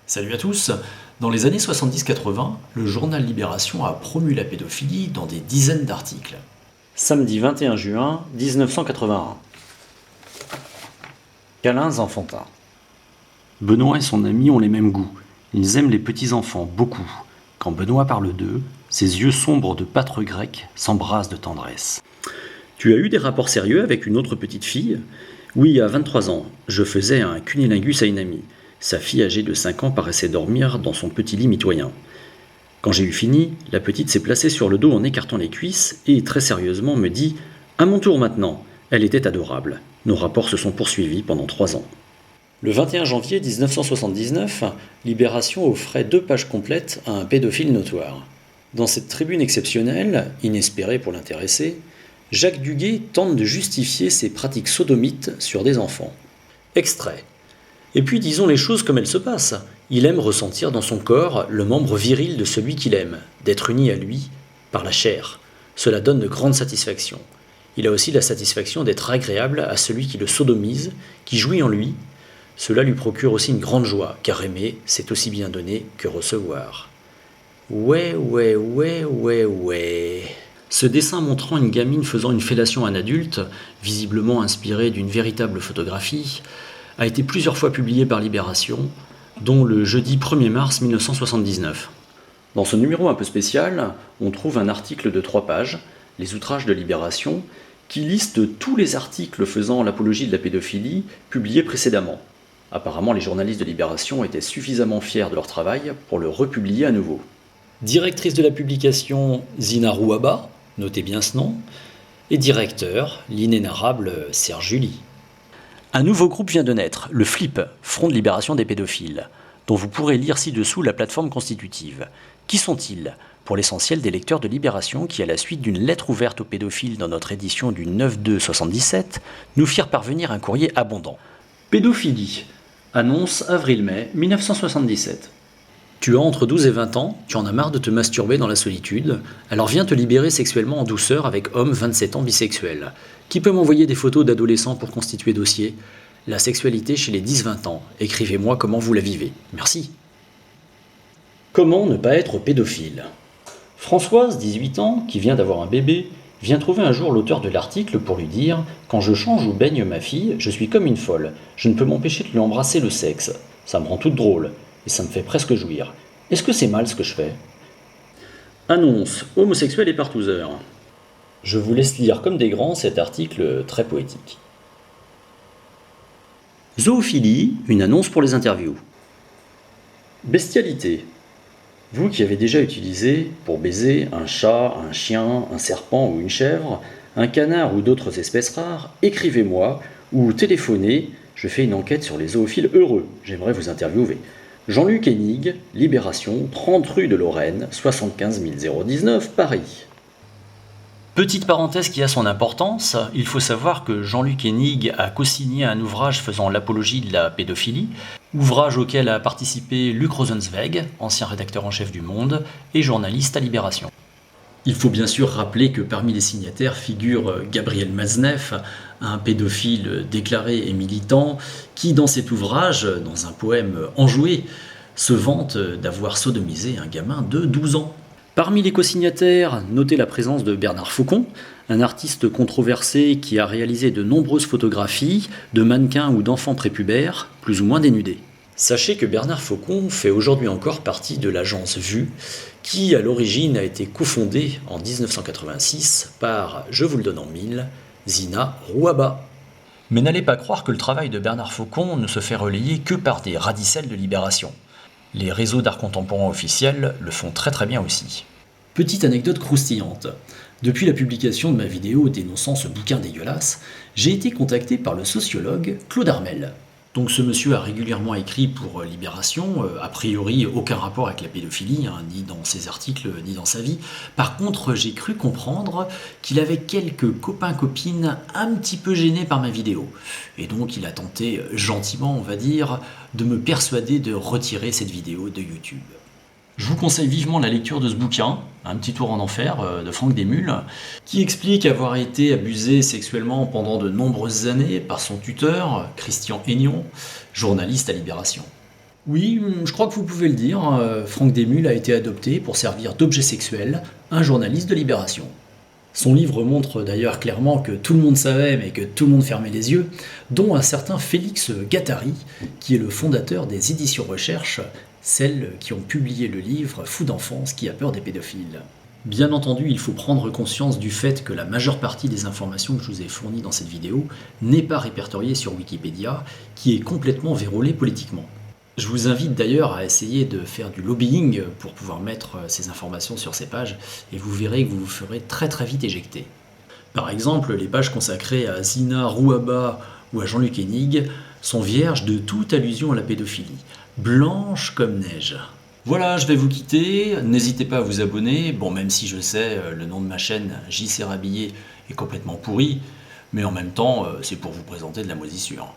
Salut à tous. Dans les années 70-80, le journal Libération a promu la pédophilie dans des dizaines d'articles. Samedi 21 juin 1981. Câlins enfantins. Benoît et son ami ont les mêmes goûts. Ils aiment les petits-enfants beaucoup. Quand Benoît parle d'eux, ses yeux sombres de pâtre grec s'embrassent de tendresse. Tu as eu des rapports sérieux avec une autre petite fille ? Oui, à 23 ans. Je faisais un cunilingus à une amie. Sa fille âgée de 5 ans paraissait dormir dans son petit lit mitoyen. Quand j'ai eu fini, la petite s'est placée sur le dos en écartant les cuisses et, très sérieusement, me dit « À mon tour maintenant !» Elle était adorable. Nos rapports se sont poursuivis pendant 3 ans. Le 21 janvier 1979, Libération offrait 2 pages complètes à un pédophile notoire. Dans cette tribune exceptionnelle, inespérée pour l'intéressé, Jacques Duguay tente de justifier ses pratiques sodomites sur des enfants. Extrait. Et puis disons les choses comme elles se passent. Il aime ressentir dans son corps le membre viril de celui qu'il aime, d'être uni à lui par la chair. Cela donne de grandes satisfactions. Il a aussi la satisfaction d'être agréable à celui qui le sodomise, qui jouit en lui. Cela lui procure aussi une grande joie, car aimer, c'est aussi bien donner que recevoir. Ouais. Ce dessin montrant une gamine faisant une fellation à un adulte, visiblement inspiré d'une véritable photographie, a été plusieurs fois publié par Libération, dont le jeudi 1er mars 1979. Dans ce numéro un peu spécial, on trouve un article de 3 pages, Les outrages de Libération, qui liste tous les articles faisant l'apologie de la pédophilie publiés précédemment. Apparemment, les journalistes de Libération étaient suffisamment fiers de leur travail pour le republier à nouveau. Directrice de la publication, Zina Rouaba, notez bien ce nom, et directeur, l'inénarrable Serge Julie. Un nouveau groupe vient de naître, le FLIP, Front de Libération des Pédophiles, dont vous pourrez lire ci-dessous la plateforme constitutive. Qui sont-ils ? Pour l'essentiel des lecteurs de Libération qui, à la suite d'une lettre ouverte aux pédophiles dans notre édition du 9/2/77, nous firent parvenir un courrier abondant. Pédophilie. Annonce avril-mai 1977. Tu as entre 12 et 20 ans, tu en as marre de te masturber dans la solitude, alors viens te libérer sexuellement en douceur avec homme 27 ans bisexuel. Qui peut m'envoyer des photos d'adolescents pour constituer dossier ? La sexualité chez les 10-20 ans. Écrivez-moi comment vous la vivez. Merci. Comment ne pas être pédophile ? Françoise, 18 ans, qui vient d'avoir un bébé, vient trouver un jour l'auteur de l'article pour lui dire « Quand je change ou baigne ma fille, je suis comme une folle. Je ne peux m'empêcher de lui embrasser le sexe. Ça me rend toute drôle. Et ça me fait presque jouir. Est-ce que c'est mal ce que je fais ?» Annonce, homosexuel et partouzeur. Je vous laisse lire comme des grands cet article très poétique. Zoophilie, une annonce pour les interviews. Bestialité. Vous qui avez déjà utilisé, pour baiser, un chat, un chien, un serpent ou une chèvre, un canard ou d'autres espèces rares, écrivez-moi ou téléphonez, je fais une enquête sur les zoophiles heureux, j'aimerais vous interviewer. Jean-Luc Hennig, Libération, 30 rue de Lorraine, 75 019, Paris. Petite parenthèse qui a son importance, il faut savoir que Jean-Luc Hennig a co-signé un ouvrage faisant l'apologie de la pédophilie, ouvrage auquel a participé Luc Rosenzweig, ancien rédacteur en chef du Monde et journaliste à Libération. Il faut bien sûr rappeler que parmi les signataires figure Gabriel Matzneff, un pédophile déclaré et militant, qui dans cet ouvrage, dans un poème enjoué, se vante d'avoir sodomisé un gamin de 12 ans. Parmi les co-signataires, notez la présence de Bernard Faucon, un artiste controversé qui a réalisé de nombreuses photographies de mannequins ou d'enfants prépubères, plus ou moins dénudés. Sachez que Bernard Faucon fait aujourd'hui encore partie de l'agence Vue, qui à l'origine a été cofondée en 1986 par, je vous le donne en mille, Zina Rouaba. Mais n'allez pas croire que le travail de Bernard Faucon ne se fait relayer que par des radicelles de Libération. Les réseaux d'art contemporain officiels le font très très bien aussi. Petite anecdote croustillante. Depuis la publication de ma vidéo dénonçant ce bouquin dégueulasse, j'ai été contacté par le sociologue Claude Armel. Donc ce monsieur a régulièrement écrit pour Libération, a priori aucun rapport avec la pédophilie, ni dans ses articles, ni dans sa vie. Par contre, j'ai cru comprendre qu'il avait quelques copains-copines un petit peu gênés par ma vidéo. Et donc il a tenté gentiment, on va dire, de me persuader de retirer cette vidéo de YouTube. Je vous conseille vivement la lecture de ce bouquin, Un petit tour en enfer, de Franck Desmules, qui explique avoir été abusé sexuellement pendant de nombreuses années par son tuteur, Christian Aignon, journaliste à Libération. Oui, je crois que vous pouvez le dire, Franck Desmules a été adopté pour servir d'objet sexuel un journaliste de Libération. Son livre montre d'ailleurs clairement que tout le monde savait mais que tout le monde fermait les yeux, dont un certain Félix Guattari, qui est le fondateur des éditions Recherche, celles qui ont publié le livre Fou d'enfance qui a peur des pédophiles. Bien entendu, il faut prendre conscience du fait que la majeure partie des informations que je vous ai fournies dans cette vidéo n'est pas répertoriée sur Wikipédia, qui est complètement vérolée politiquement. Je vous invite d'ailleurs à essayer de faire du lobbying pour pouvoir mettre ces informations sur ces pages, et vous verrez que vous vous ferez très très vite éjecter. Par exemple, les pages consacrées à Zina Rouaba ou à Jean-Luc Hennig sont vierges de toute allusion à la pédophilie, blanches comme neige. Voilà, je vais vous quitter, n'hésitez pas à vous abonner, bon même si je sais, le nom de ma chaîne, JC Rabillé, est complètement pourri, mais en même temps, c'est pour vous présenter de la moisissure.